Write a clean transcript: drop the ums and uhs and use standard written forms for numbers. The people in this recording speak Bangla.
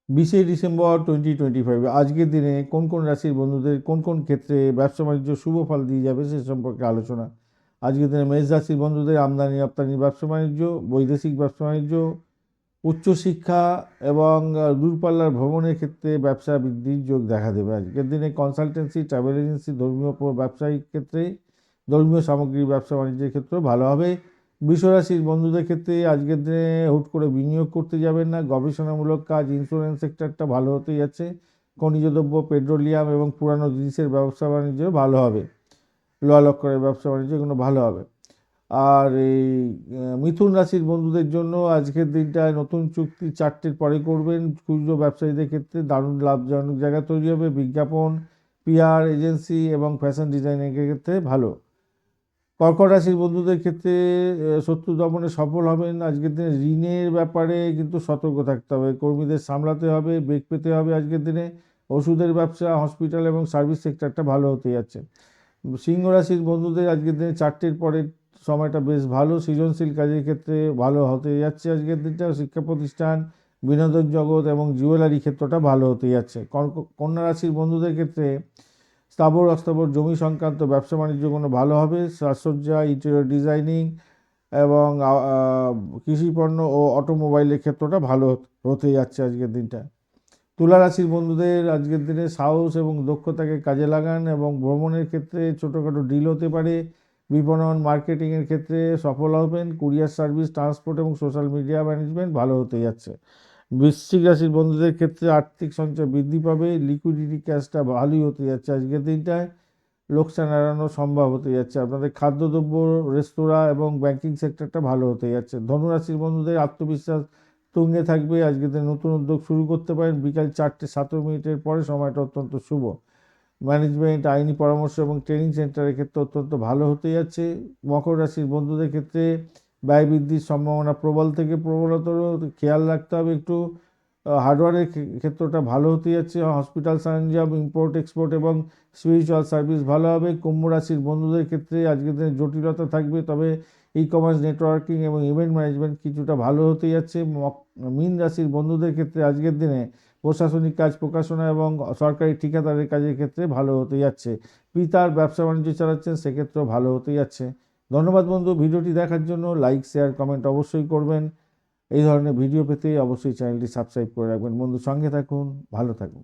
20 ডিসেম্বর 2025 আজকের দিনে কোন কোন রাশির বন্ধুদের কোন কোন ক্ষেত্রে ব্যবসা বাণিজ্য শুভ ফল দিয়ে যাবে সে সম্পর্কে আলোচনা। আজকের দিনে মেষ রাশির বন্ধুদের আমদানি রপ্তানি ব্যবসা বাণিজ্য, বৈদেশিক ব্যবসা বাণিজ্য, উচ্চশিক্ষা এবং দূরপাল্লার ভ্রমণের ক্ষেত্রে ব্যবসা বৃদ্ধির যোগ দেখা দেবে। আজকের দিনে কনসালটেন্সি, ট্রাভেল এজেন্সি, ধর্মীয় ব্যবসায়িক ক্ষেত্রে, ধর্মীয় সামগ্রী ব্যবসা বাণিজ্যের ক্ষেত্রেও ভালো হবে। বৃষরাশির বন্ধুদের ক্ষেত্রে আজকের দিনে হুট করে বিনিয়োগ করতে যাবেন না। গবেষণামূলক কাজ, ইন্স্যুরেন্স সেক্টরটা ভালো হতে যাচ্ছে। খনিজ দ্রব্য, পেট্রোলিয়াম এবং পুরানো জিনিসের ব্যবসা বাণিজ্য ভালো হবে। লোহা লক্করের ব্যবসা বাণিজ্য এগুলো ভালো হবে। আর এই মিথুন রাশির বন্ধুদের জন্য আজকের দিনটায় নতুন চুক্তি 4টের পরে করবেন। খুচরো ব্যবসায়ীদের ক্ষেত্রে দারুণ লাভজনক জায়গা তৈরি হবে। বিজ্ঞাপন, পিআর এজেন্সি এবং ফ্যাশন ডিজাইনের ক্ষেত্রে ভালো। কর্কট রাশির বন্ধুদের ক্ষেত্রে শত্রু দমনে সফল হবেন। আজকের দিনে ঋণের ব্যাপারে কিন্তু সতর্ক থাকতে হবে, কর্মীদের সামলাতে হবে, বেগ পেতে হবে। আজকের দিনে ওষুধের ব্যবসা, হসপিটাল এবং সার্ভিস সেক্টরটা ভালো হতে যাচ্ছে। সিংহ রাশির বন্ধুদের আজকের দিনে 4টের পরের সময়টা বেশ ভালো। সৃজনশীল কাজের ক্ষেত্রে ভালো হতে যাচ্ছে আজকের দিনটা। শিক্ষা প্রতিষ্ঠান, বিনোদন জগৎ এবং জুয়েলারি ক্ষেত্রটা ভালো হতে যাচ্ছে। কন্যা রাশির বন্ধুদের ক্ষেত্রে স্থাবর অস্থাবর জমি সংক্রান্ত ব্যবসা বাণিজ্যগুলো ভালো হবে। সাজসজ্জা, ইন্টেরিয়র ডিজাইনিং এবং কৃষিপণ্য ও অটোমোবাইলের ক্ষেত্রটা ভালো হতে যাচ্ছে আজকের দিনটা। তুলা রাশির বন্ধুদের আজকের দিনে সাহস এবং দক্ষতাকে কাজে লাগান এবং ভ্রমণের ক্ষেত্রে ছোটোখাটো ডিল হতে পারে। বিপণন, মার্কেটিংয়ের ক্ষেত্রে সফল হবেন। কুরিয়ার সার্ভিস, ট্রান্সপোর্ট এবং সোশ্যাল মিডিয়া ম্যানেজমেন্ট ভালো হতে যাচ্ছে। বৃশ্চিক রাশির বন্ধুদের ক্ষেত্রে আর্থিক সঞ্চয় বৃদ্ধি পাবে। লিকুইডিটি ক্যাশটা ভালোই হতে যাচ্ছে আজকের দিনটায়। লোকসান এড়ানো সম্ভব হতে যাচ্ছে। আপনাদের খাদ্যদ্রব্য, রেস্তোরাঁ এবং ব্যাংকিং সেক্টরটা ভালো হতে যাচ্ছে। ধনুরাশির বন্ধুদের আত্মবিশ্বাস তুঙ্গে থাকবে। আজকে নতুন উদ্যোগ শুরু করতে পারেন। বিকাল 4:17 পরে সময়টা অত্যন্ত শুভ। ম্যানেজমেন্ট, আইনি পরামর্শ এবং ট্রেনিং সেন্টারের ক্ষেত্রে অত্যন্ত ভালো হতে যাচ্ছে। মকর রাশির বন্ধুদের ক্ষেত্রে ব্যয় বৃদ্ধির সম্ভাবনা প্রবল থেকে প্রবলতর, খেয়াল রাখতে হবে একটু। হার্ডওয়্যারের ক্ষেত্রটা ভালো হতে যাচ্ছে। হসপিটাল সরঞ্জাম, ইম্পোর্ট এক্সপোর্ট এবং স্পিরিচুয়াল সার্ভিস ভালো হবে। কুম্ভ রাশির বন্ধুদের ক্ষেত্রে আজকের দিনে জটিলতা থাকবে, তবে ই কমার্স, নেটওয়ার্কিং এবং ইভেন্ট ম্যানেজমেন্ট কিছুটা ভালো হতে যাচ্ছে। মীন রাশির বন্ধুদের ক্ষেত্রে আজকের দিনে প্রশাসনিক কাজ, প্রকাশনা এবং সরকারি ঠিকাদারের কাজের ক্ষেত্রে ভালো হতে যাচ্ছে। পিতার ব্যবসা বাণিজ্য চালাচ্ছেন, সেক্ষেত্রেও ভালো হতে যাচ্ছে। ধন্যবাদ বন্ধু, ভিডিওটি দেখার জন্য। লাইক, শেয়ার, কমেন্ট অবশ্যই করবেন। এই ধরনের ভিডিও পেতে অবশ্যই চ্যানেলটি সাবস্ক্রাইব করে রাখবেন। বন্ধু, সঙ্গে থাকুন, ভালো থাকুন।